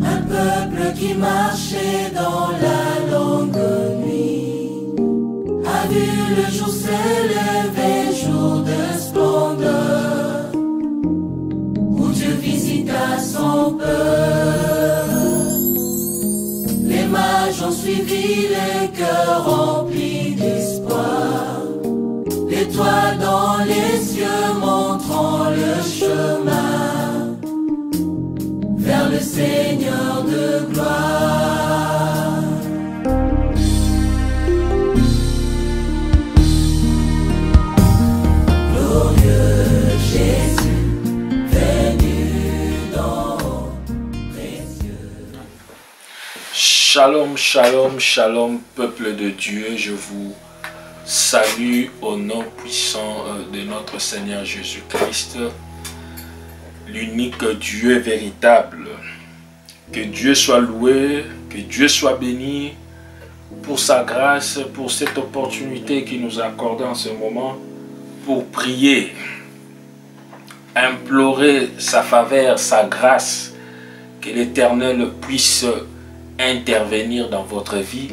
Un peuple qui marchait dans la longue nuit a vu le jour s'élever, jour de splendeur, où Dieu visita son peuple. Les mages ont suivi les cœurs remplis d'espoir, l'étoile dans les cieux montrant le chemin vers le Seigneur de gloire. Glorieux Jésus, venu dans précieux. Shalom, shalom, shalom, peuple de Dieu, je vous salue au nom puissant de notre Seigneur Jésus-Christ, l'unique Dieu véritable. Que Dieu soit loué, que Dieu soit béni pour sa grâce, pour cette opportunité qu'il nous a accordée en ce moment pour prier, implorer sa faveur, sa grâce, que l'Éternel puisse intervenir dans votre vie,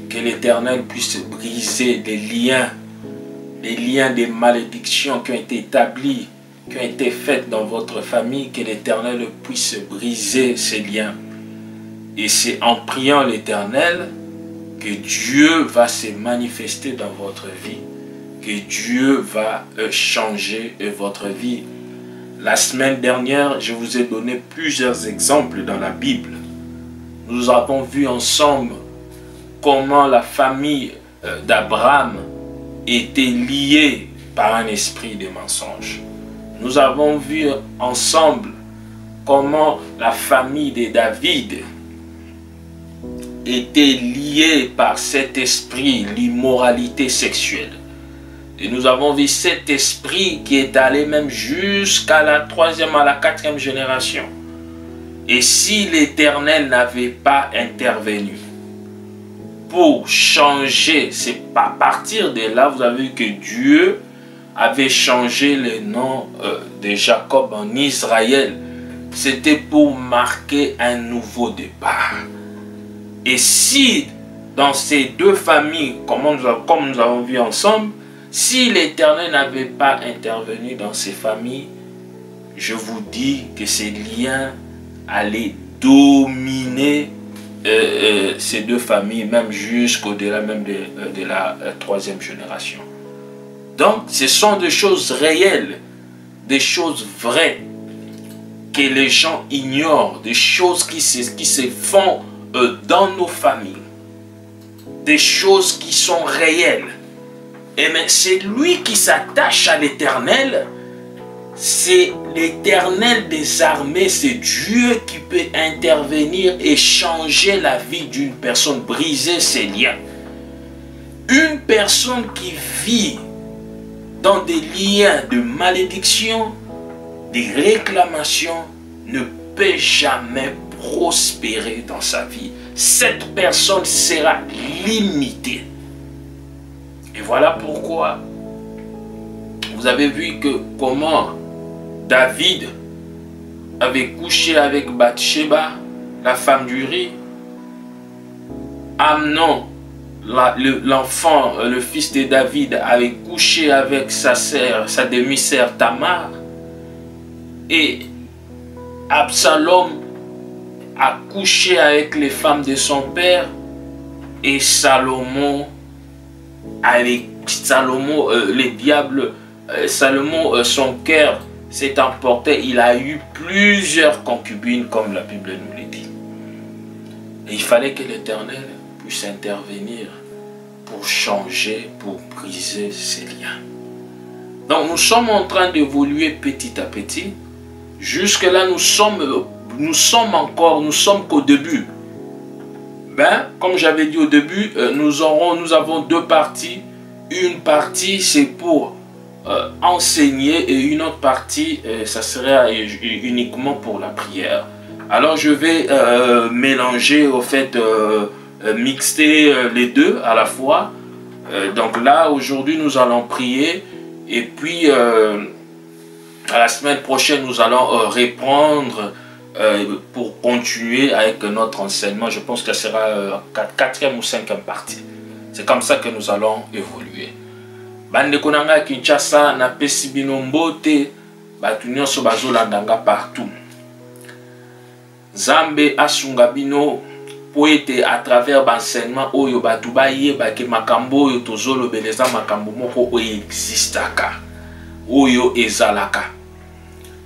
que l'Éternel puisse briser les liens des malédictions qui ont été établis, qui ont été faites dans votre famille, que l'Éternel puisse briser ces liens. Et c'est en priant l'Éternel que Dieu va se manifester dans votre vie, que Dieu va changer votre vie. La semaine dernière, je vous ai donné plusieurs exemples dans la Bible. Nous avons vu ensemble comment la famille d'Abraham était liée par un esprit de mensonge. Nous avons vu ensemble comment la famille de David était liée par cet esprit, l'immoralité sexuelle. Et nous avons vu cet esprit qui est allé même jusqu'à la troisième, à la quatrième génération. Et si l'Éternel n'avait pas intervenu pour changer, c'est à partir de là, vous avez vu que Dieu avait changé le nom de Jacob en Israël. C'était pour marquer un nouveau départ. Et si dans ces deux familles, comme nous avons vu ensemble, si l'Éternel n'avait pas intervenu dans ces familles, je vous dis que ces liens allaient dominer ces deux familles, même jusqu'au-delà même de la troisième génération. Donc, ce sont des choses réelles, des choses vraies que les gens ignorent, des choses qui se font dans nos familles, des choses qui sont réelles. Et mais c'est lui qui s'attache à l'Éternel, c'est l'Éternel des armées, c'est Dieu qui peut intervenir et changer la vie d'une personne, briser ses liens. Une personne qui vit dans des liens de malédiction, des réclamations, ne peut jamais prospérer dans sa vie. Cette personne sera limitée. Et voilà pourquoi vous avez vu que comment David avait couché avec Bathsheba, la femme d'Uri. Amnon, l'enfant, le fils de David, avait couché avec sa sœur, sa demi-sœur Tamar. Et Absalom a couché avec les femmes de son père. Et Salomon, son cœur s'est emporté. Il a eu plusieurs concubines, comme la Bible nous le dit. Et il fallait que l'Éternel puisse intervenir pour changer, pour briser ces liens. Donc nous sommes en train d'évoluer petit à petit. Jusque là nous sommes qu'au début. Comme j'avais dit au début, nous avons deux parties. Une partie c'est pour enseigner et une autre partie ça sera uniquement pour la prière. Alors je vais mélanger, au fait, mixer les deux à la fois. Donc là aujourd'hui nous allons prier et puis à la semaine prochaine nous allons reprendre pour continuer avec notre enseignement. Je pense que ce sera 4e ou 5e partie. C'est comme ça que nous allons évoluer. Bande konanga Kinshasa na pesi bino mbote batu nyonso bazolandanga partout. Nzambe asunga bino po ete à travers l'enseignement oyo batu bayeba ke makambo oyo tozolobeleza makambo moko oyo existaka oyo ezalaka.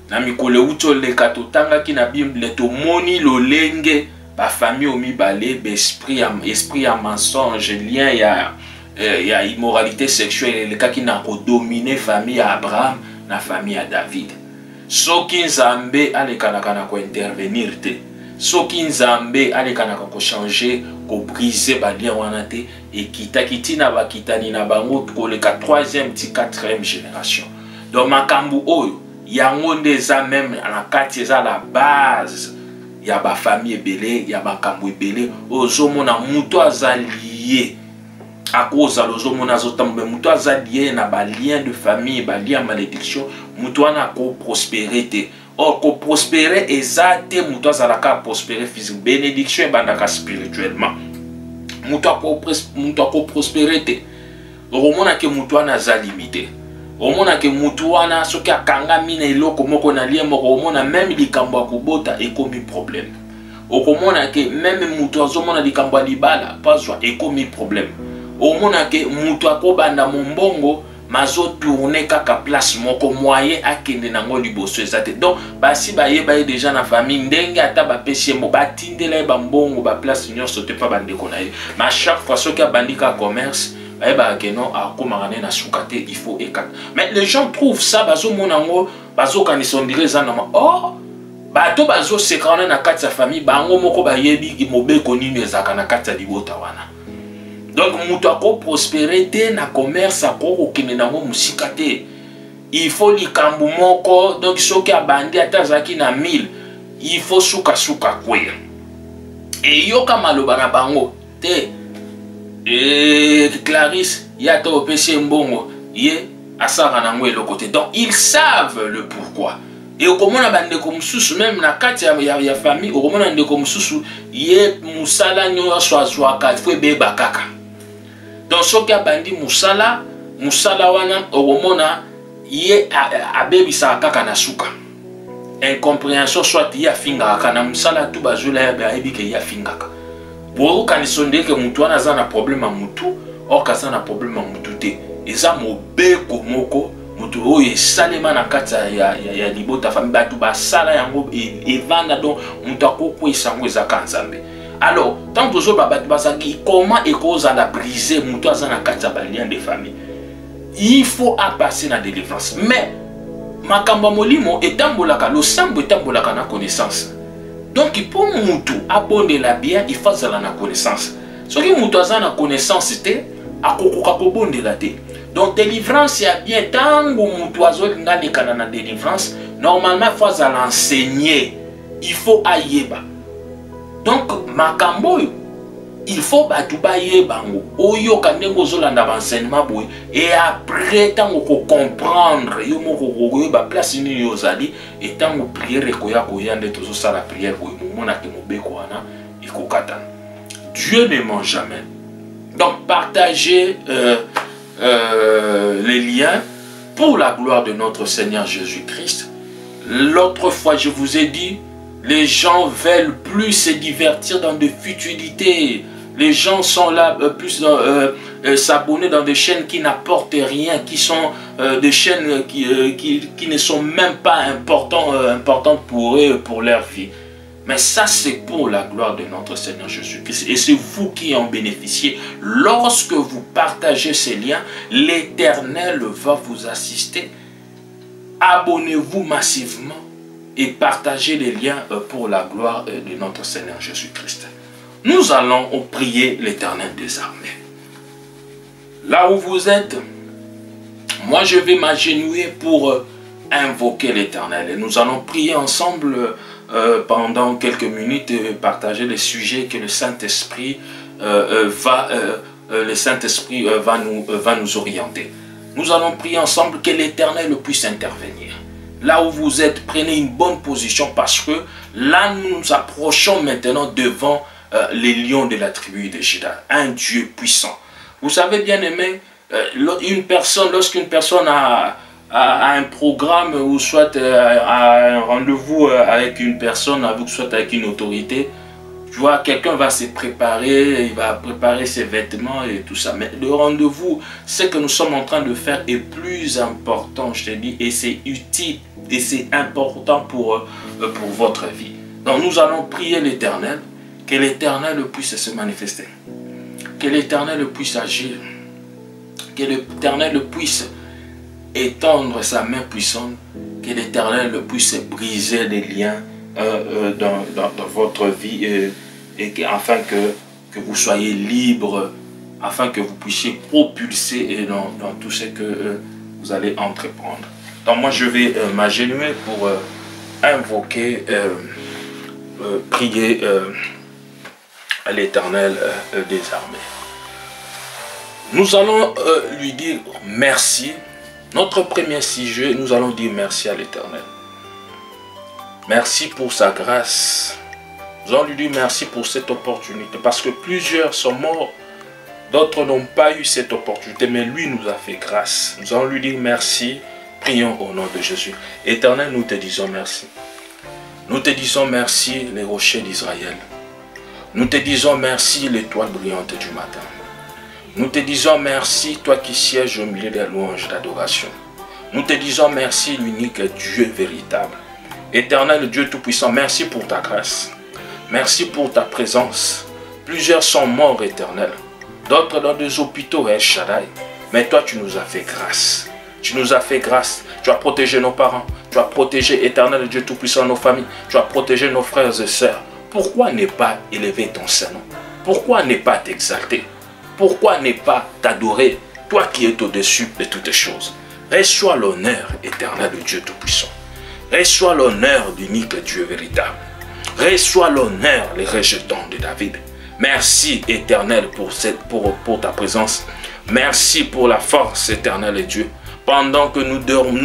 Na mikolo utoleka totangaki na Bible tomoni lolenge ba famille omibale esprit ya mensonge lien ya immoralité sexuelle elekaki na kodominer famille ya Abraham na famille ya David. Soki Nzambe alekanaka na ko intervenir te, soki Nzambe alekanaka ko changer ko briser ba lien wana te, ekitaki na bakitani na bango koleka 3e ti 4e génération. Donc makambu oyo yango ndeza même na kati eza la base ya ba famille ebele ya makambu ebele ozomona muto azalié à cause de l'ozomona zotambe muto azalié na ba lien de famille ba lien malédiction muto ana ko prospérité. Or ko prospérer ezate muto azalaka prospérer physique bénédiction et bandaka spirituellement muto ko prospérité omona ke muto ana za limité. Omona ke mutu wana soki akanga mina eloko moko na lien moko omona même likambo akobota ekomi problème. Okomona ke même mutu azomona likambo libala paswa ekomi problème. Omona ke mutu akobanda mombongo mazo tourner kaka place moko moyen akende nango liboso ezate. Donc basi bayeba déjà na famille ndenge ata bapesi mo batindela ba mbongo ba place nyonso te pa bandeko na ye. Mais chaque fois soki abandika commerce il faut écarter. Mais les gens trouvent ça, bazo kanisondire zanama. Oh, bato bazo sekana na kati ya famille, bango moko bayebi imobe konini ezaka na kati ya libota wana. Donc muto ako prospérité na commerce ako okene nango musika te. Il faut likambu moko, donc soki abandi atazaki na 1000, il faut suka kweya. Et yoka maloba na bango te. Et Clarisse, il y a ton péché mbongo, yé, asara nango et le côté. Donc ils savent le pourquoi. Et au comment on a bandé comme sous, même la carte ya famille, au comment on a bandé comme sous, yé, musala nyo soit kat, fwe be bakaka. Donc ce qui a bandé musala wana, au moment na, yé, abebi sa kaka na suka. Incompréhension soit yé finga, kana musala tout bazula ya ebi ke yé fingaka. Pour quand ils sont dit que mutu wana za na problème à mutu, or kaza na problème à mutu te. Eza mobeko moko mutu oyo salema na kati ya libota famille batu ba sala yango e vanda donc mutu akoko isango eza kanzambe. Alors tant que ba batu basaki comment ekoza la briser mutu aza na kati ya ba lien de famille. Il faut passer na délivrance. Mais makamba molimo etambolaka lo sambo etambolaka na connaissance. Donc pour mutu abonde la bien il faut la connaissance. Ce qui mutu a na connaissance te akokoka kobonde la te. Donc délivrance ya bien tango mutu azolinga lekana na délivrance normalement il faut l'enseigner. Il faut ayeba. Donc makambo il faut batuba yebango oyo kandengo zolanda enseignement boy et après tango ko comprendre yo moko ko ba place ni yo zali et tango prière ko ya nde tozo sala prière boy mona ke mobeko wana ikokata. Dieu ne ment jamais. Donc partagez les liens pour la gloire de notre Seigneur Jésus-Christ. L'autre fois je vous ai dit les gens veulent plus se divertir dans des futilités. Les gens sont là plus s'abonner dans des chaînes qui n'apportent rien, qui sont des chaînes qui ne sont même pas importantes pour eux, pour leur vie. Mais ça, c'est pour la gloire de notre Seigneur Jésus-Christ. Et c'est vous qui en bénéficiez. Lorsque vous partagez ces liens, l'Éternel va vous assister. Abonnez-vous massivement et partagez les liens pour la gloire de notre Seigneur Jésus-Christ. Nous allons prier l'Éternel des armées. Là où vous êtes, moi je vais m'agenouiller pour invoquer l'Éternel. Et nous allons prier ensemble pendant quelques minutes et partager les sujets que le Saint-Esprit va nous orienter. Nous allons prier ensemble que l'Éternel puisse intervenir. là où vous êtes, prenez une bonne position parce que là, nous nous approchons maintenant devant les lions de la tribu de Juda, un Dieu puissant. Vous savez, bien aimé, lorsqu'une personne a un programme ou soit a un rendez-vous avec une personne, soit avec une autorité, tu vois, quelqu'un va se préparer, il va préparer ses vêtements et tout ça. Mais le rendez-vous, ce que nous sommes en train de faire est plus important, je te dis, et c'est utile et c'est important pour votre vie. Donc nous allons prier l'Éternel, que l'Éternel puisse se manifester, que l'Éternel puisse agir, que l'Éternel puisse étendre sa main puissante, que l'Éternel puisse briser les liens dans votre vie afin que vous soyez libre, afin que vous puissiez propulser dans tout ce que vous allez entreprendre. Donc moi je vais m'agenouiller pour invoquer, prier à l'Éternel des armées. Nous allons lui dire merci. Notre premier sujet, nous allons dire merci à l'Éternel. Merci pour sa grâce. Nous allons lui dire merci pour cette opportunité. Parce que plusieurs sont morts, d'autres n'ont pas eu cette opportunité, mais lui nous a fait grâce. Nous allons lui dire merci. Prions au nom de Jésus. Éternel, nous te disons merci. Nous te disons merci, les rochers d'Israël. Nous te disons merci, l'étoile brillante du matin. Nous te disons merci, toi qui sièges au milieu des louanges d'adoration. Nous te disons merci, l'unique Dieu véritable. Éternel Dieu Tout-Puissant, merci pour ta grâce. Merci pour ta présence. Plusieurs sont morts, Éternel. D'autres dans des hôpitaux, El Shaddai. Mais toi, tu nous as fait grâce. Tu nous as fait grâce. Tu as protégé nos parents. Tu as protégé, Éternel Dieu Tout-Puissant, nos familles. Tu as protégé nos frères et sœurs. Pourquoi ne pas élever ton Saint-Nom? Pourquoi ne pas t'exalter? Pourquoi ne pas t'adorer, toi qui es au-dessus de toutes choses? Reçois l'honneur, Éternel de Dieu Tout-Puissant. Reçois l'honneur d'unique Dieu véritable. Reçois l'honneur, les rejetants de David. Merci, Éternel, pour ta présence. Merci pour la force, Éternel Dieu. Pendant que nous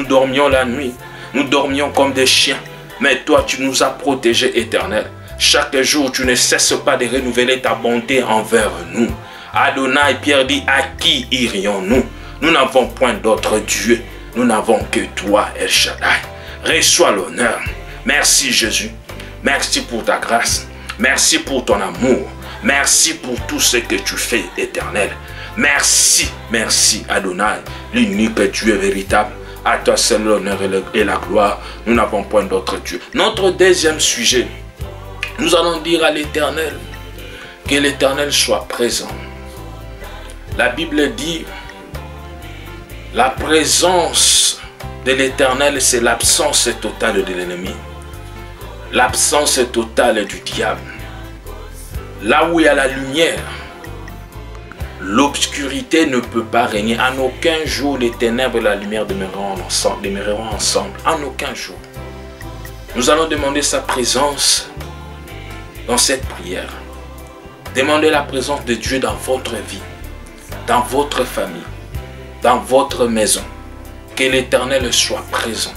dormions la nuit, nous dormions comme des chiens. Mais toi, tu nous as protégés, Éternel. Chaque jour, tu ne cesses pas de renouveler ta bonté envers nous. Adonai, Pierre dit, à qui irions-nous? Nous n'avons point d'autre Dieu. Nous n'avons que toi, El Shaddai. Reçois l'honneur. Merci Jésus. Merci pour ta grâce. Merci pour ton amour. Merci pour tout ce que tu fais, Éternel. Merci, merci Adonai, l'unique Dieu véritable. À toi seul l'honneur et la gloire. Nous n'avons point d'autre Dieu. Notre deuxième sujet, nous allons dire à l'Éternel que l'Éternel soit présent. La Bible dit, la présence de l'Éternel, c'est l'absence totale de l'ennemi. L'absence totale du diable. Là où il y a la lumière, l'obscurité ne peut pas régner. En aucun jour, les ténèbres et la lumière demeureront ensemble. En aucun jour. Nous allons demander sa présence dans cette prière. Demandez la présence de Dieu dans votre vie, dans votre famille, dans votre maison. Que l'Éternel soit présent.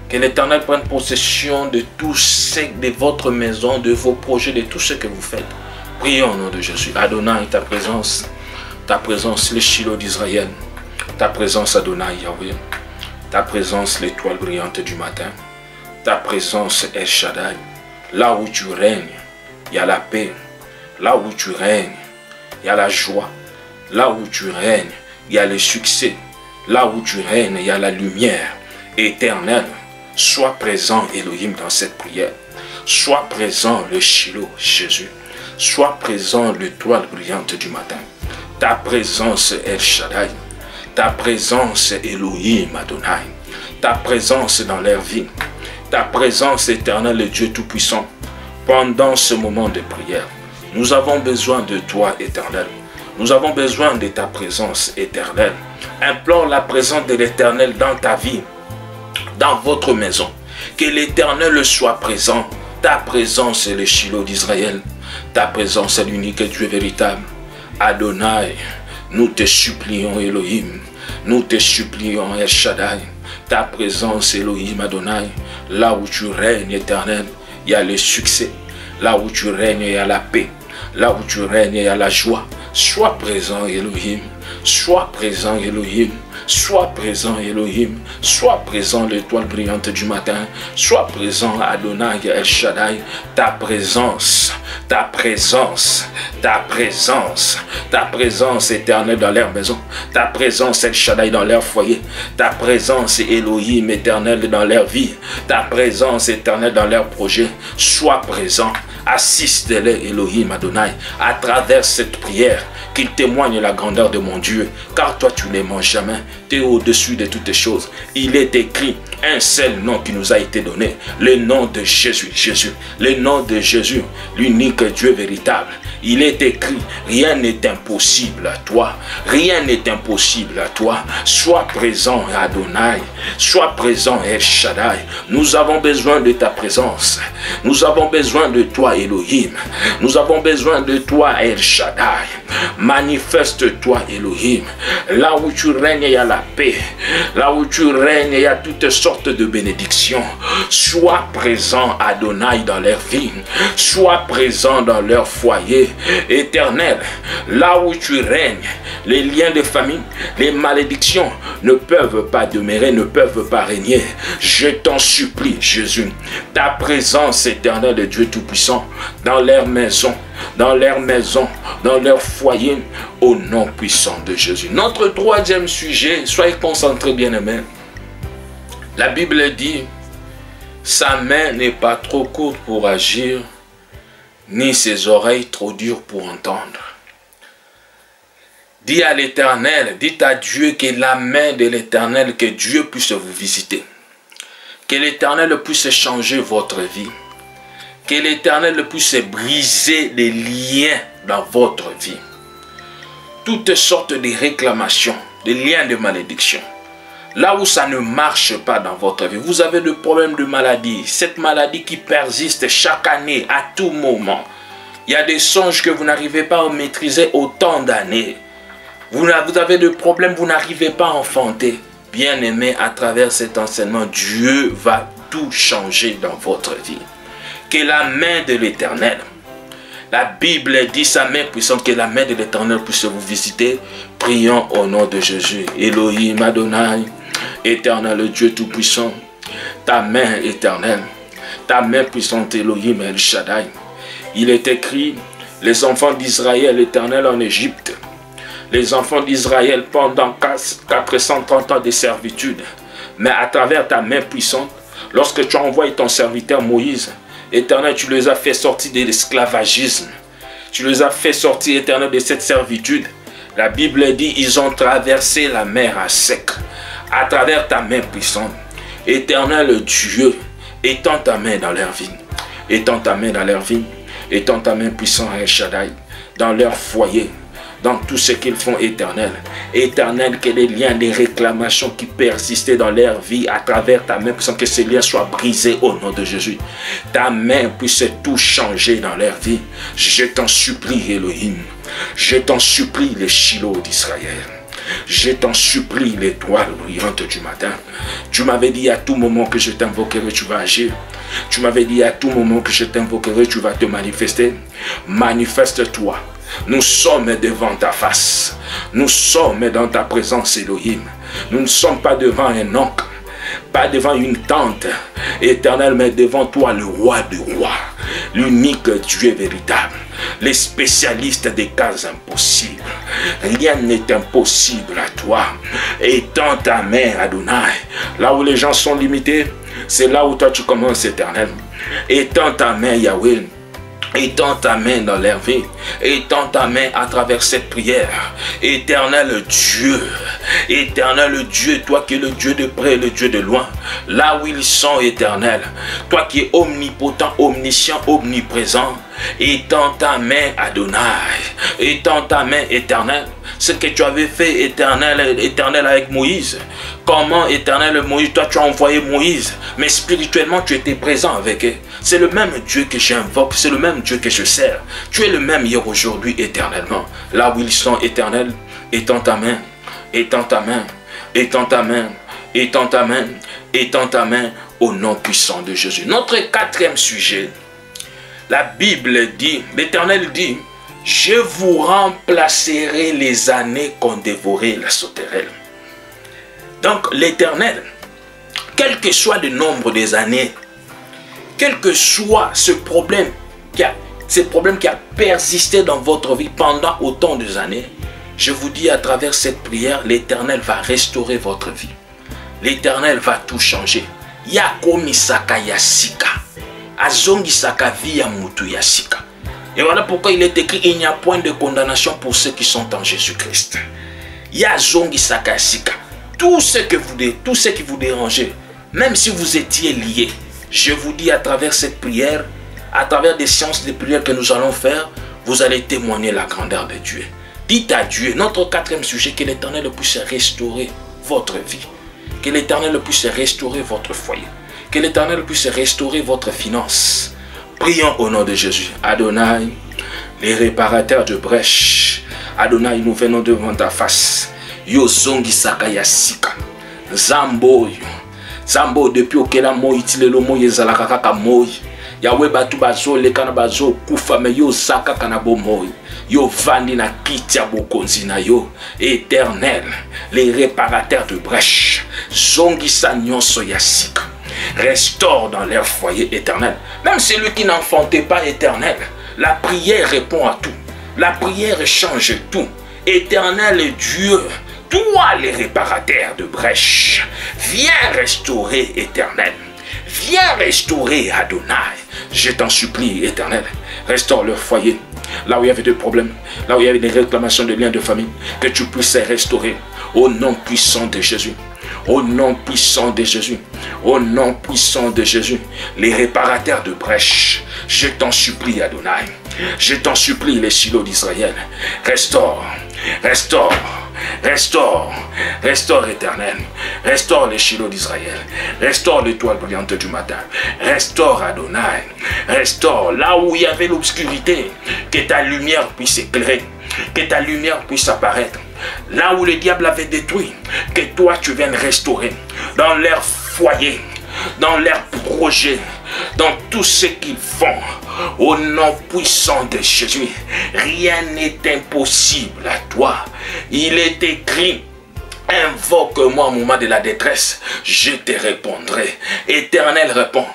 Que l'Éternel prenne possession de tout ce, de votre maison, de vos projets, de tout ce que vous faites. Prions au nom de Jésus. Adonai, ta présence, le Shiloh d'Israël, ta présence, Adonai Yahweh, ta présence, l'étoile brillante du matin, ta présence, El Shaddai. Là où tu règnes, il y a la paix. Là où tu règnes, il y a la joie. Là où tu règnes, il y a le succès. Là où tu règnes, il y a la lumière éternelle. Sois présent, Elohim, dans cette prière. Sois présent, le Shiloh, Jésus. Sois présent, l'étoile brillante du matin. Ta présence, El Shaddai. Ta présence, Elohim, Adonai. Ta présence dans leur vie. Ta présence éternelle, le Dieu Tout-Puissant. Pendant ce moment de prière, nous avons besoin de toi, éternel. Nous avons besoin de ta présence éternelle. Implore la présence de l'Éternel dans ta vie, dans votre maison. Que l'Éternel soit présent. Ta présence est le Shiloh d'Israël. Ta présence est l'unique Dieu véritable. Adonai, nous te supplions, Elohim. Nous te supplions, El Shaddai. Ta présence, Elohim Adonai, là où tu règnes, éternel, il y a le succès. Là où tu règnes, il y a la paix. Là où tu règnes, il y a la joie. Sois présent, Elohim. Sois présent, Elohim. Sois présent, Elohim. Sois présent, l'étoile brillante du matin. Sois présent, Adonai El Shaddai. Ta présence, ta présence, ta présence, ta présence éternelle dans leur maison. Ta présence El Shaddai dans leur foyer. Ta présence Elohim éternelle dans leur vie. Ta présence éternelle dans leur projet. Sois présent. Assiste-les, Elohim Adonai, à travers cette prière, qu'il témoigne la grandeur de mon Dieu, car toi tu ne mens jamais, tu es au-dessus de toutes choses. Il est écrit un seul nom qui nous a été donné, le nom de Jésus, le nom de Jésus, l'unique Dieu véritable. Il est écrit, rien n'est impossible à toi, rien n'est impossible à toi. Sois présent, Adonai, sois présent, El Shaddai. Nous avons besoin de ta présence, nous avons besoin de toi, Elohim. Nous avons besoin de toi, El Shaddai. Manifeste-toi, Elohim. Là où tu règnes, il y a la paix. Là où tu règnes, il y a toutes sortes de bénédictions. Sois présent, Adonai, dans leur vie. Sois présent dans leur foyer. Éternel, là où tu règnes, les liens de famille, les malédictions ne peuvent pas demeurer, ne peuvent pas régner. Je t'en supplie, Jésus, ta présence éternelle de Dieu Tout-Puissant, dans leur maison, dans leur foyer, au nom puissant de Jésus. Notre troisième sujet, soyez concentrés, bien-aimés. La Bible dit, sa main n'est pas trop courte pour agir, ni ses oreilles trop dures pour entendre. Dis à l'Éternel, dites à Dieu que la main de l'Éternel, que Dieu puisse vous visiter. Que l'Éternel puisse changer votre vie. Que l'Éternel puisse briser les liens dans votre vie. Toutes sortes de réclamations, des liens de malédiction. Là où ça ne marche pas dans votre vie, vous avez des problèmes de maladie. Cette maladie qui persiste chaque année, à tout moment. Il y a des songes que vous n'arrivez pas à maîtriser autant d'années. Vous avez des problèmes, vous n'arrivez pas à enfanter. Bien-aimé, à travers cet enseignement, Dieu va tout changer dans votre vie. Que la main de l'Éternel, la Bible dit sa main puissante, que la main de l'Éternel puisse vous visiter. Prions au nom de Jésus. Elohim Adonai, Éternel Dieu Tout-Puissant, ta main éternelle, ta main puissante Elohim El Shaddai. Il est écrit, les enfants d'Israël éternel en Égypte, les enfants d'Israël pendant 430 ans de servitude, mais à travers ta main puissante, lorsque tu as envoyé ton serviteur Moïse, Éternel, tu les as fait sortir de l'esclavagisme. Tu les as fait sortir, Éternel, de cette servitude. La Bible dit, ils ont traversé la mer à sec. À travers ta main puissante. Éternel Dieu, étends ta main dans leur vie. Étends ta main dans leur vie. Étends ta main puissante, El Shaddai, dans leur foyer. Dans tout ce qu'ils font, Éternel. Éternel, que les liens, les réclamations qui persistaient dans leur vie à travers ta main, puissant que ces liens soient brisés au nom de Jésus. Ta main puisse tout changer dans leur vie. Je t'en supplie, Elohim. Je t'en supplie, les Shiloh d'Israël. Je t'en supplie, l'étoile brillante du matin. Tu m'avais dit à tout moment que je t'invoquerai, tu vas agir. Tu m'avais dit à tout moment que je t'invoquerai, tu vas te manifester. Manifeste-toi. Nous sommes devant ta face. Nous sommes dans ta présence, Elohim. Nous ne sommes pas devant un oncle, pas devant une tante, Éternel, mais devant toi, le roi des rois, l'unique Dieu véritable, les spécialistes des cas impossibles. Rien n'est impossible à toi. Étends ta main, Adonai. Là où les gens sont limités, c'est là où toi tu commences, Éternel. Étends ta main, Yahweh. Étends ta main dans leur vie. Étends ta main à travers cette prière. Éternel Dieu, toi qui es le Dieu de près et le Dieu de loin. Là où ils sont, Éternel. Toi qui es omnipotent, omniscient, omniprésent. Étends ta main, Adonai. Étends ta main, Éternel. Ce que tu avais fait, Éternel avec Moïse. Comment, Éternel Moïse, toi tu as envoyé Moïse, mais spirituellement tu étais présent avec eux. C'est le même Dieu que j'invoque, c'est le même Dieu que je sers. Tu es le même hier, aujourd'hui, éternellement. Là où ils sont, Éternel, étends ta main, étends ta main, étends ta main, étends ta main au nom puissant de Jésus. Notre quatrième sujet, la Bible dit, l'Éternel dit, je vous remplacerai les années qu'ont dévoré la sauterelle. Donc l'Éternel, quel que soit le nombre des années, quel que soit ce problème qui a persisté dans votre vie pendant autant d'années, je vous dis à travers cette prière, l'Éternel va restaurer votre vie. L'Éternel va tout changer. Yakomisaka yasika. Azongisaka vi ya mutu yasika. Et voilà pourquoi il est écrit, il n'y a point de condamnation pour ceux qui sont en Jésus-Christ. Yazongisaka yasika. Tout ce qui vous dérangeait, même si vous étiez liés, je vous dis à travers cette prière, à travers des séances de prière que nous allons faire, vous allez témoigner la grandeur de Dieu. Dites à Dieu, notre quatrième sujet, que l'Éternel puisse restaurer votre vie. Que l'Éternel puisse restaurer votre foyer. Que l'Éternel puisse restaurer votre finance. Prions au nom de Jésus. Adonai, les réparateurs de brèches. Adonai, nous venons devant ta face. Yo zongi sakaya sika. Zambo. Zambo depuis okela mo itilelo mo yezalaka kaka moi. Yahweh batu bazo lekana bazo kufa me yo zaka kana bomoi. Yo vandi na kiti ya bokonzi na yo. Éternel, les réparateurs de brèches. Zongisa nyonso ya sika. Restaure dans leur foyer, Éternel. Même celui qui n'enfantait pas, Éternel, la prière répond à tout. La prière change tout. Éternel Dieu, toi les réparateurs de brèches, viens restaurer, Éternel. Viens restaurer, Adonai. Je t'en supplie, Éternel. Restaure leur foyer. Là où il y avait des problèmes, là où il y avait des réclamations de liens de famille, que tu puisses restaurer au nom puissant de Jésus. Au nom puissant de Jésus. Au nom puissant de Jésus. Les réparateurs de brèches, je t'en supplie, Adonai. Je t'en supplie, les silos d'Israël. Restaure, restaure, restaure, restaure, Éternel. Restaure les silos d'Israël. Restaure l'étoile brillante du matin. Restaure, Adonai. Restaure là où il y avait l'obscurité. Que ta lumière puisse éclairer. Que ta lumière puisse apparaître. Là où le diable avait détruit, que toi tu viennes restaurer dans leur foyer, dans leurs projets, dans tout ce qu'ils font. Au nom puissant de Jésus, rien n'est impossible à toi. Il est écrit, invoque-moi au moment de la détresse, je te répondrai. Éternel répond,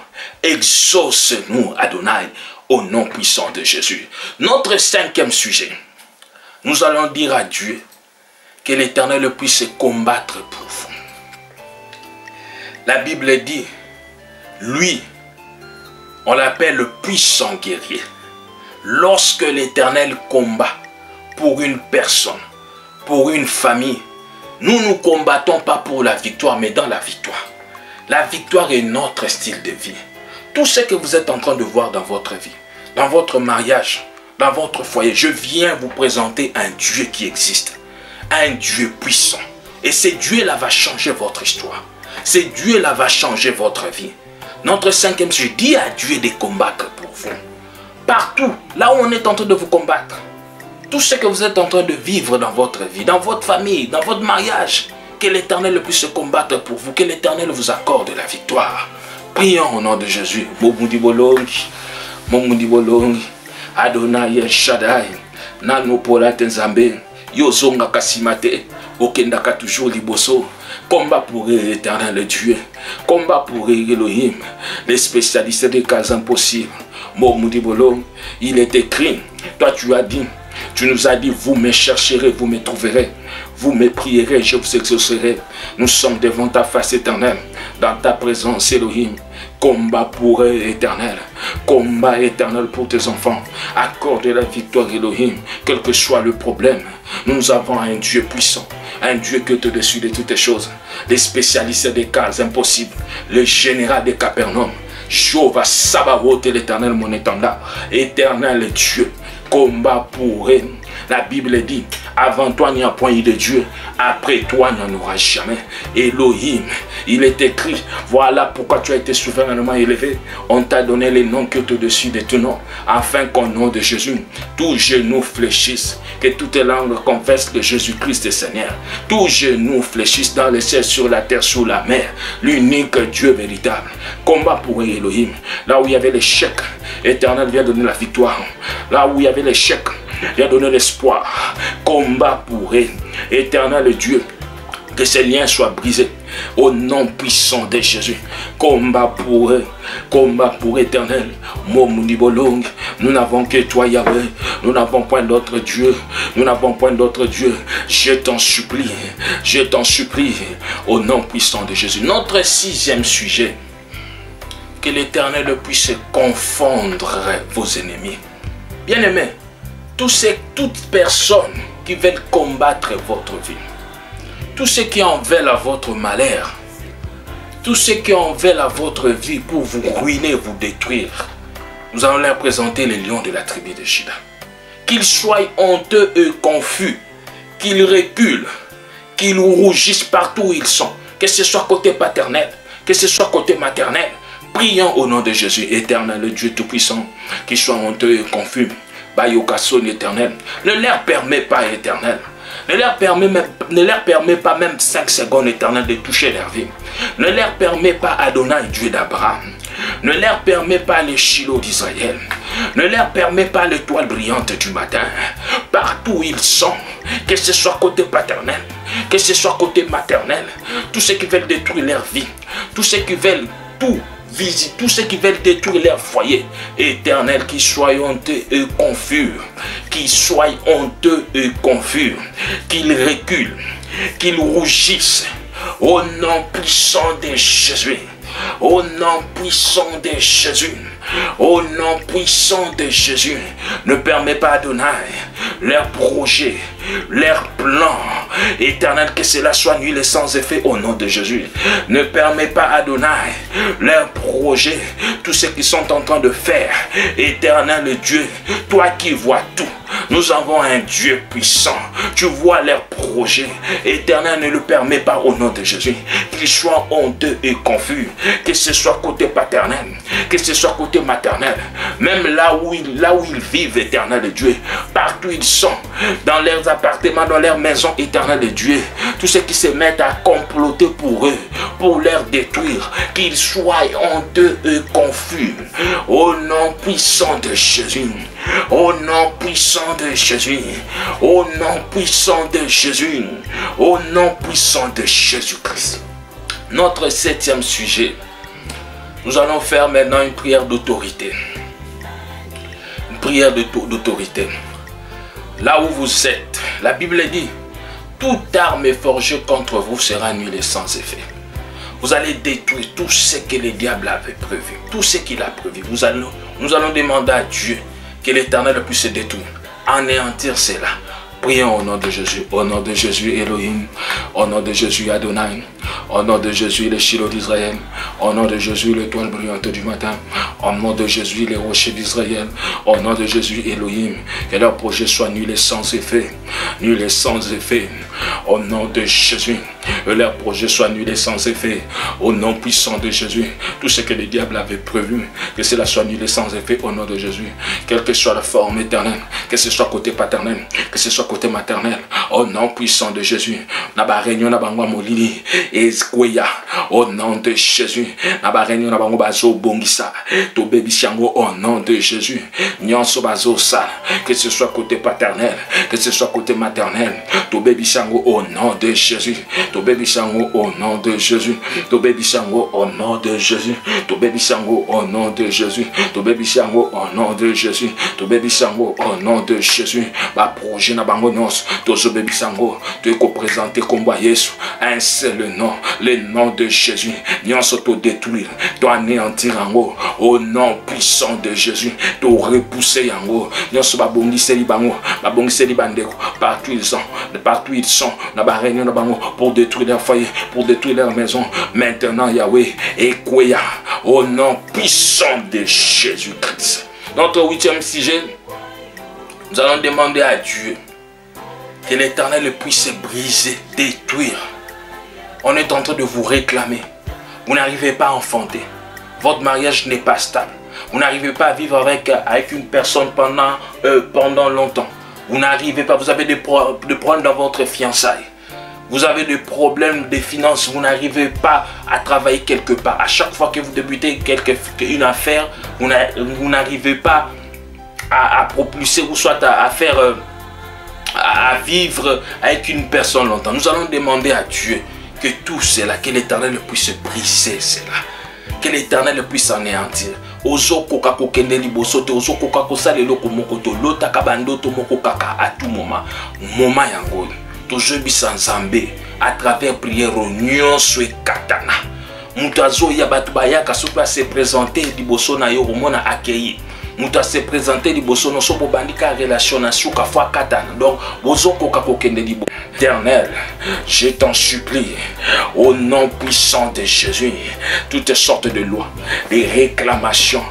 exauce-nous, Adonai, au nom puissant de Jésus. Notre cinquième sujet, nous allons dire à Dieu que l'Éternel puisse combattre pour vous. La Bible dit, lui, on l'appelle le puissant guerrier. Lorsque l'Éternel combat pour une personne, pour une famille, nous ne combattons pas pour la victoire, mais dans la victoire. La victoire est notre style de vie. Tout ce que vous êtes en train de voir dans votre vie, dans votre mariage, dans votre foyer, je viens vous présenter un Dieu qui existe. Un Dieu puissant. Et ce Dieu-là va changer votre histoire. Ce Dieu-là va changer votre vie. Notre cinquième sujet, dit à Dieu de combattre pour vous. Partout, là où on est en train de vous combattre. Tout ce que vous êtes en train de vivre dans votre vie, dans votre famille, dans votre mariage. Que l'Éternel puisse combattre pour vous. Que l'Éternel vous accorde la victoire. Prions au nom de Jésus. Momundi bolongi. Momundi bolongi. Adonai El Shaddai. Nano pola tenzambe. Yozonga kasimate, okendaka toujours liboso. Combat pour l'Éternel Dieu. Combat pour Elohim. Les spécialistes des cas impossibles. Momudibolo, il est écrit. Toi tu as dit, tu nous as dit, vous me chercherez, vous me trouverez. Vous me prierez, je vous exaucerai. Nous sommes devant ta face éternelle. Dans ta présence, Elohim. Combat pour eux, Éternel. Combat éternel pour tes enfants. Accorde la victoire, Elohim. Quel que soit le problème, nous avons un Dieu puissant. Un Dieu qui est au-dessus de toutes les choses. Les spécialistes des cas impossibles. Le général de Capernaum. Jéhovah Sabaoth, l'Éternel, mon étendard. Éternel Dieu. Combat pour eux. La Bible dit, Avant toi, il n'y a point eu de Dieu. Après toi, il n'y en aura jamais. Elohim, il est écrit, voilà pourquoi tu as été souverainement élevé. On t'a donné les noms qui sont au-dessus de tout nom, afin qu'au nom de Jésus, tous genoux fléchissent, que toutes les langues confessent que Jésus-Christ est Seigneur. Tous genoux fléchissent dans les cieux, sur la terre, sous la mer. L'unique Dieu véritable. Combat pour Elohim. Là où il y avait l'échec, Éternel vient donner la victoire. Là où il y avait l'échec, vient donner l'espoir. Combat pour eux. Éternel Dieu, que ces liens soient brisés au nom puissant de Jésus. Combat pour eux. Combat pour Éternel. Nous n'avons que toi, Yahweh. Nous n'avons point d'autre Dieu. Nous n'avons point d'autre Dieu. Je t'en supplie. Je t'en supplie. Au nom puissant de Jésus. Notre 6e sujet. Que l'Éternel puisse confondre vos ennemis. Bien-aimés, toutes personnes qui veulent combattre votre vie, tous ceux qui en veulent à votre malheur, tous ceux qui en veulent à votre vie pour vous ruiner, vous détruire, nous allons leur présenter les lions de la tribu de Juda. Qu'ils soient honteux et confus, qu'ils reculent, qu'ils rougissent partout où ils sont, que ce soit côté paternel, que ce soit côté maternel. Prions au nom de Jésus, éternel Dieu Tout-Puissant, qu'ils soient honteux et confus. Bayokason éternel, ne leur permet pas, éternel. Ne leur permet pas même 5 secondes, éternel, de toucher leur vie. Ne leur permet pas Adonai, Dieu d'Abraham. Ne leur permet pas les Shiloh d'Israël. Ne leur permet pas l'étoile brillante du matin. Partout où ils sont, que ce soit côté paternel, que ce soit côté maternel, tous ceux qui veulent détruire leur vie, tous ceux qui veulent tous ceux qui veulent détruire leur foyer, éternel, qu'ils soient honteux et confus, qu'ils soient honteux et confus, qu'ils reculent, qu'ils rougissent, au nom puissant de Jésus, au nom puissant de Jésus, au nom puissant de Jésus. Ne permets pas, Adonai, leurs projets, leurs plans, éternel, que cela soit nul et sans effet au nom de Jésus. Ne permets pas, Adonai, leurs projets, tout ce qu'ils sont en train de faire, éternel Dieu, toi qui vois tout. Nous avons un Dieu puissant. Tu vois leurs projets. Éternel, ne le permets pas au nom de Jésus. Qu'ils soient honteux et confus. Que ce soit côté paternel, que ce soit côté maternel. Même là où ils vivent, éternel Dieu. Partout ils sont. Dans leurs appartements, dans leurs maisons, éternel Dieu. Tous ceux qui se mettent à comploter pour eux, pour leur détruire. Qu'ils soient honteux et confus. Au nom puissant de Jésus. Au nom puissant de Jésus, au nom puissant de Jésus, au nom puissant de Jésus-Christ. Notre 7e sujet, nous allons faire maintenant une prière d'autorité. Une prière d'autorité. Là où vous êtes, la Bible dit, toute arme forgée contre vous sera nulle et sans effet. Vous allez détruire tout ce que le diable avait prévu, tout ce qu'il a prévu. Nous allons demander à Dieu que l'Éternel puisse détruire, anéantir cela. Prions au nom de Jésus, au nom de Jésus Elohim, au nom de Jésus Adonai, au nom de Jésus le Shiloh d'Israël, au nom de Jésus l'étoile brillante du matin, au nom de Jésus les rochers d'Israël, au nom de Jésus Elohim, que leur projet soit nul et sans effet, nul et sans effet, au nom de Jésus, que leur projet soit nul et sans effet, au nom puissant de Jésus, tout ce que le diable avait prévu, que cela soit nul et sans effet au nom de Jésus, quelle que soit la forme éternelle, que ce soit côté paternel, que ce soit côté maternel, au nom puissant de Jésus, naba réunion naba ngwa molili ezkweya, au nom de Jésus, naba réunion naba ngwa bazo bongisa, to bebi chango au nom de Jésus, nyonso bazo sa, que ce soit côté paternel, que ce soit côté maternel, to bebi chango au nom de Jésus, to bebi chango au nom de Jésus, to bebi chango au nom de Jésus, to bebi chango au nom de Jésus, to bebi chango au nom de Jésus, to bebi chango au nom de Jésus, ba projet na bango nyos, to zo bebi chango, to ko présenter comme Yesu, un seul nom, le nom de Jésus, nyonso to détruire, to anéantir yango, au nom puissant de Jésus, to repousser yango, nyonso ba bongiseli bango, ba bongiseli bandeko, partout ils sont, na ba réunion na bango pour détruire leur foyer, pour détruire leur maison. Maintenant Yahweh et Kouya, au nom puissant de Jésus-Christ. Notre 8e sujet, nous allons demander à Dieu Que l'Éternel puisse briser, détruire. On est en train de vous réclamer. Vous n'arrivez pas à enfanter. Votre mariage n'est pas stable. Vous n'arrivez pas à vivre avec une personne pendant longtemps. Vous n'arrivez pas, vous avez des problèmes dans votre fiançailles. Vous avez des problèmes de finances, vous n'arrivez pas à travailler quelque part. À chaque fois que vous débutez une affaire, vous n'arrivez pas à propulser ou soit à vivre avec une personne longtemps. Nous allons demander à Dieu que tout cela, que l'Éternel puisse briser cela. Que l'Éternel puisse anéantir. Ozo koka kokende liboso te ozo koka kosalelo komoko to lota kabando to moko kaka à tout moment. Moment yango toujours bisa nzambe à travers prière nyonso e katana. Mutazo ya batu bayaka sopa se présenter liboso na yo omona accueillir. Muta se présenter liboso no so bobandika relation na suka fois katana. Donc ozo koka kokende liboso. Éternel, je t'en supplie, au nom puissant de Jésus, toutes sortes de lois, des réclamations.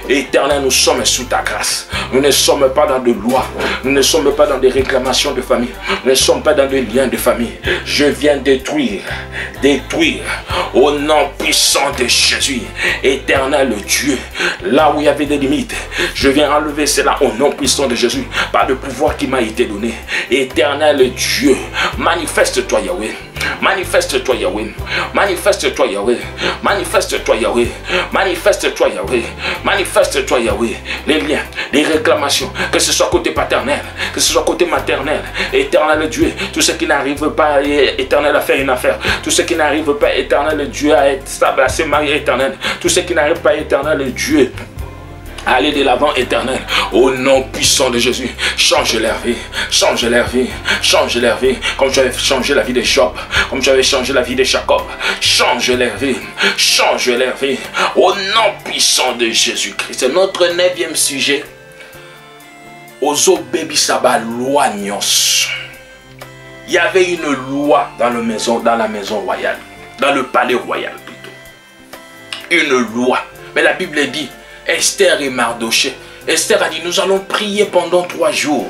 Éternel, nous sommes sous ta grâce. Nous ne sommes pas dans de lois. Nous ne sommes pas dans des réclamations de famille. Nous ne sommes pas dans des liens de famille. Je viens détruire, au nom puissant de Jésus. Éternel Dieu, là où il y avait des limites, je viens enlever cela au nom puissant de Jésus, par le pouvoir qui m'a été donné. Éternel Dieu, manifeste-toi Yahweh. Manifeste-toi Yahweh. Manifeste-toi Yahweh. Manifeste-toi Yahweh. Manifeste-toi Yahweh. Manifeste-toi Yahweh. Les liens, les réclamations, que ce soit côté paternel, que ce soit côté maternel. Éternel Dieu, tout ce qui n'arrive pas, éternel, à faire une affaire. Tout ce qui n'arrive pas, éternel Dieu, à être stable, à se marier, éternel. Tout ce qui n'arrive pas, éternel Dieu, aller de l'avant, éternel, au nom puissant de Jésus. Change leur vie, change leur vie, change leur vie, comme j'avais changé la vie de Job, comme j'avais changé la vie de Jacob. Change leur vie, change leur vie, au nom puissant de Jésus-Christ. C'est notre 9e sujet. Ozo Baby Saba loi Nyos. Il y avait une loi dans la maison royale, dans le palais royal plutôt. Une loi. Mais la Bible dit, Esther et Mardoché. Esther a dit, nous allons prier pendant 3 jours.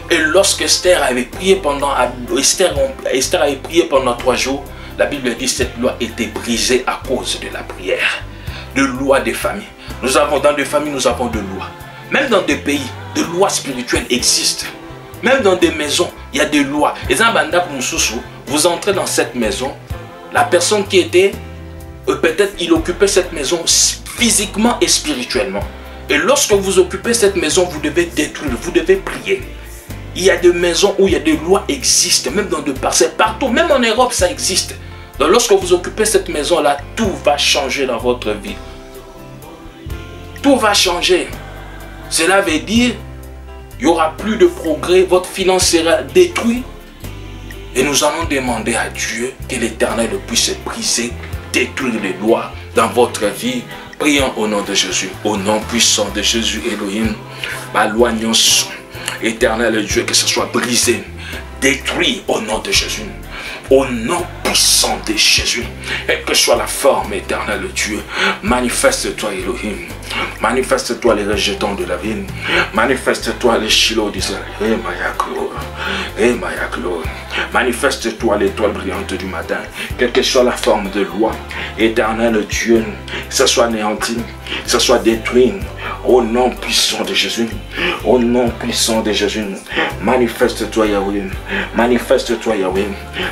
Et lorsque Esther avait prié pendant 3 jours, la Bible dit que cette loi était brisée à cause de la prière. De loi des familles. Nous avons dans des familles, nous avons de lois. Même dans des pays, de lois spirituelles existent. Même dans des maisons, il y a des lois. Et vous entrez dans cette maison, la personne qui était, peut-être il occupait cette maison physiquement et spirituellement. Et lorsque vous occupez cette maison, vous devez détruire, vous devez prier. Il y a des maisons où il y a des lois existent, même dans des parcelles, partout, même en Europe, ça existe. Donc lorsque vous occupez cette maison-là, tout va changer dans votre vie. Tout va changer. Cela veut dire, il n'y aura plus de progrès, votre finance sera détruite. Et nous allons demander à Dieu que l'Éternel puisse briser, détruire les lois dans votre vie. Prions au nom de Jésus, au nom puissant de Jésus Elohim. Baloignons, Éternel Dieu, que ce soit brisé, détruit au nom de Jésus. Au nom puissant de Jésus, et que soit la forme éternelle Dieu, manifeste-toi Elohim, manifeste-toi les rejetants de la vie, manifeste-toi les Shiloh d'Israël, manifeste-toi l'étoile brillante du matin, quelle que soit la forme de loi, éternel Dieu, que ce soit anéanti, que ce soit détruit, au nom puissant de Jésus, au nom puissant de Jésus, manifeste-toi Yahweh, manifeste-toi Yahweh,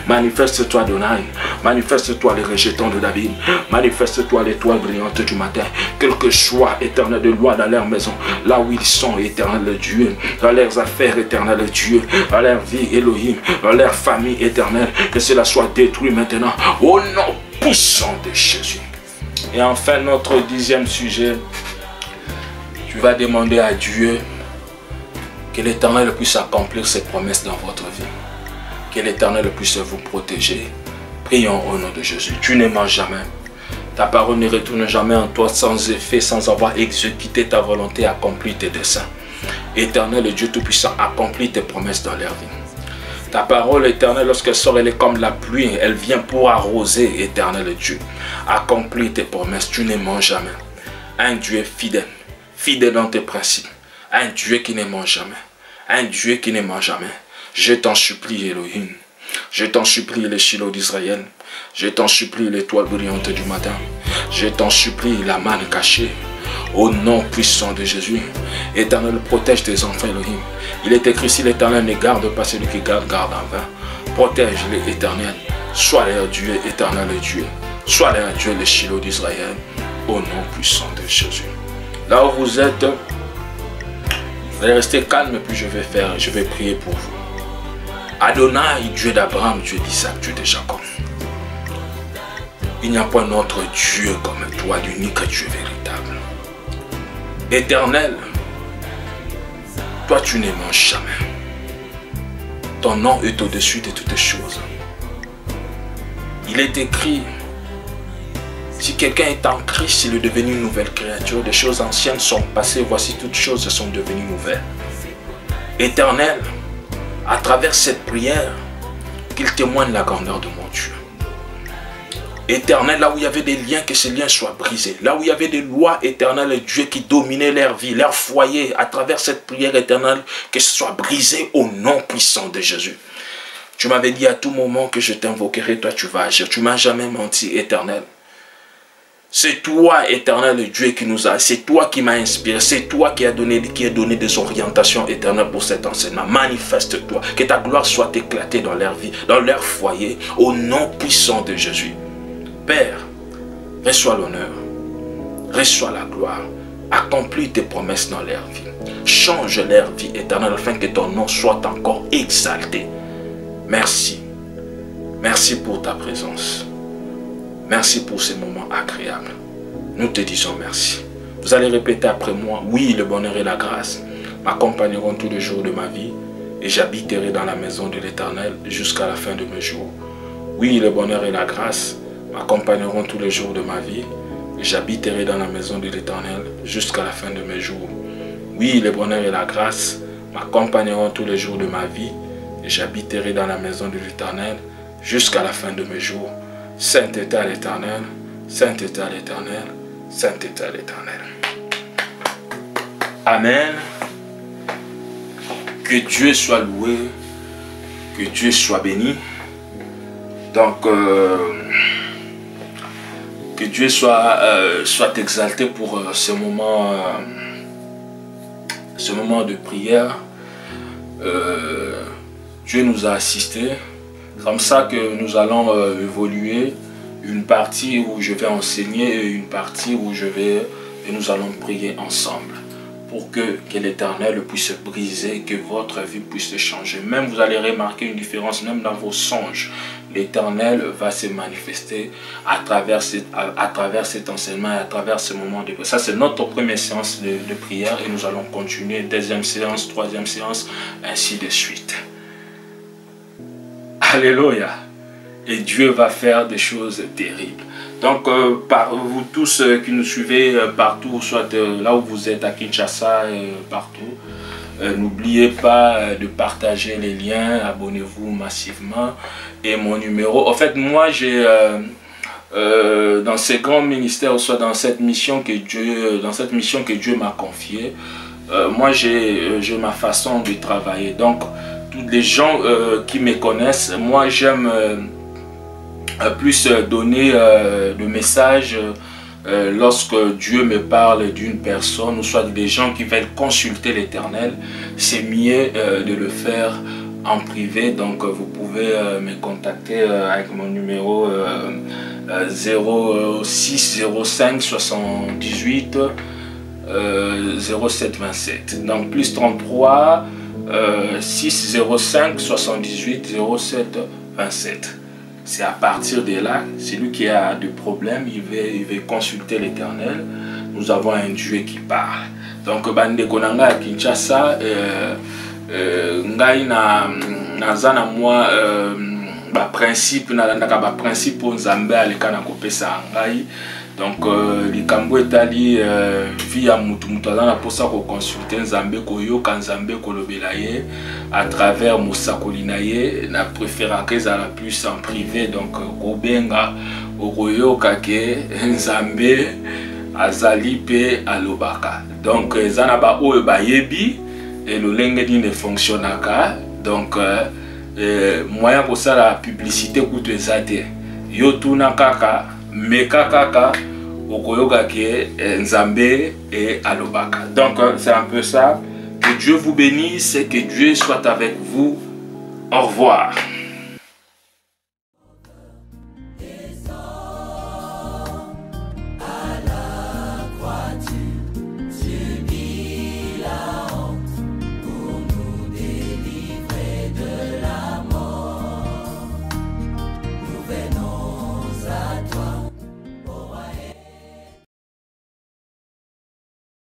manifeste-toi Adonai, manifeste-toi les rejetants de David, manifeste-toi l'étoile brillante du matin, quel que soit éternel de loi dans leur maison, là où ils sont, éternel Dieu, dans leurs affaires, éternel Dieu, dans leur vie, Elohim, dans leur famille éternelle, que cela soit détruit maintenant, au nom puissant de Jésus. Et enfin, notre 10e sujet, tu vas demander à Dieu que l'Éternel puisse accomplir ses promesses dans votre vie. Que l'Éternel puisse vous protéger. Prions au nom de Jésus. Tu ne mens jamais. Ta parole ne retourne jamais en toi sans effet, sans avoir exécuté ta volonté, accompli tes desseins. Éternel Dieu Tout-Puissant, accomplis tes promesses dans leur vie. Ta parole éternelle, lorsqu'elle sort, elle est comme la pluie. Elle vient pour arroser, éternel Dieu. Accomplis tes promesses. Tu ne mens jamais. Un Dieu fidèle. Fidèle dans tes principes. Un Dieu qui ne ment jamais. Un Dieu qui ne ment jamais. Je t'en supplie, Elohim. Je t'en supplie, les Shiloh d'Israël. Je t'en supplie, l'étoile brillante du matin. Je t'en supplie, la manne cachée. Au nom puissant de Jésus, Éternel, protège tes enfants, Elohim. Il est écrit, si l'Éternel ne garde pas celui qui garde, garde en vain. Protège-les, Éternel. Sois leur Dieu, Éternel Dieu. Sois leur Dieu, les Shiloh d'Israël. Au nom puissant de Jésus. Là où vous êtes, vous allez rester calme, puis je vais prier pour vous. Adonai, Dieu d'Abraham, Dieu d'Isaac, Dieu de Jacob. Il n'y a pas un autre Dieu comme toi, l'unique Dieu véritable. Éternel, toi tu ne manges jamais. Ton nom est au-dessus de toutes choses. Il est écrit, si quelqu'un est en Christ, il est devenu une nouvelle créature. Des choses anciennes sont passées, voici toutes choses sont devenues nouvelles. Éternel, à travers cette prière, qu'il témoigne la grandeur de mon Dieu. Éternel, là où il y avait des liens, que ces liens soient brisés. Là où il y avait des lois éternelles, Dieu qui dominaient leur vie, leur foyer, à travers cette prière éternelle, que ce soit brisé au nom puissant de Jésus. Tu m'avais dit à tout moment que je t'invoquerai, toi tu vas agir. Tu ne m'as jamais menti, Éternel. C'est toi, Éternel Dieu, qui nous a, c'est toi qui m'as inspiré, c'est toi qui as donné des orientations éternelles pour cet enseignement. Manifeste-toi, que ta gloire soit éclatée dans leur vie, dans leur foyer, au nom puissant de Jésus. Père, reçois l'honneur, reçois la gloire, accomplis tes promesses dans leur vie. Change leur vie éternelle afin que ton nom soit encore exalté. Merci. Merci pour ta présence. Merci pour ces moments agréables. Nous te disons merci. Vous allez répéter après moi, oui, le bonheur et la grâce m'accompagneront tous les jours de ma vie et j'habiterai dans la maison de l'Éternel jusqu'à la fin de mes jours. Oui, le bonheur et la grâce m'accompagneront tous les jours de ma vie et j'habiterai dans la maison de l'Éternel jusqu'à la fin de mes jours. Oui, le bonheur et la grâce m'accompagneront tous les jours de ma vie et j'habiterai dans la maison de l'Éternel jusqu'à la fin de mes jours. Saint est à l'Éternel, Saint est à l'Éternel, Saint est à l'Éternel. Amen. Que Dieu soit loué, que Dieu soit béni. Donc, que Dieu soit exalté pour ce moment de prière. Dieu nous a assistés. C'est comme ça que nous allons évoluer. Une partie où je vais enseigner et une partie où nous allons prier ensemble. Pour que l'Éternel puisse briser, que votre vie puisse changer. Même vous allez remarquer une différence, même dans vos songes. L'Éternel va se manifester à travers cet enseignement et à travers ce moment de prière. Ça, c'est notre première séance de prière et nous allons continuer. Deuxième séance, troisième séance, ainsi de suite. Alléluia. Et Dieu va faire des choses terribles. Donc, par vous tous qui nous suivez partout, soit là où vous êtes à Kinshasa, partout, n'oubliez pas de partager les liens, abonnez-vous massivement. Et mon numéro, en fait, moi j'ai, dans ces grands ministères, soit dans cette mission que Dieu m'a confiée, moi j'ai ma façon de travailler. Donc, tous les gens qui me connaissent, moi j'aime plus donner le message lorsque Dieu me parle d'une personne ou soit des gens qui veulent consulter l'Éternel. C'est mieux de le faire en privé. Donc vous pouvez me contacter avec mon numéro 06 05 78 07 27. Donc plus 33 605 78 07 27. C'est à partir de là, celui qui a des problèmes, il va consulter l'Éternel. Nous avons un Dieu qui parle. Donc, bande konanga à Kinshasa, ngai na moi principe principe nzambe alekana kopesa ngai. Donc, likambo etali via mutu azana posa ko consulter nzambe koyoka nzambe kolobela ye à travers mosakoli na ye na préférence à la plus en privé. Donc kobenga okoyoka ke nzambe azali pe alobaka. Donc ezana ba oyo bayebi et le lenge ne fonctionnaka Donc moyen pour ça la publicité coûte zate. Yo tuna kaka meka kaka okoyoka ke nzambe et alobaka. Donc c'est un peu ça. Que Dieu vous bénisse et que Dieu soit avec vous. Au revoir.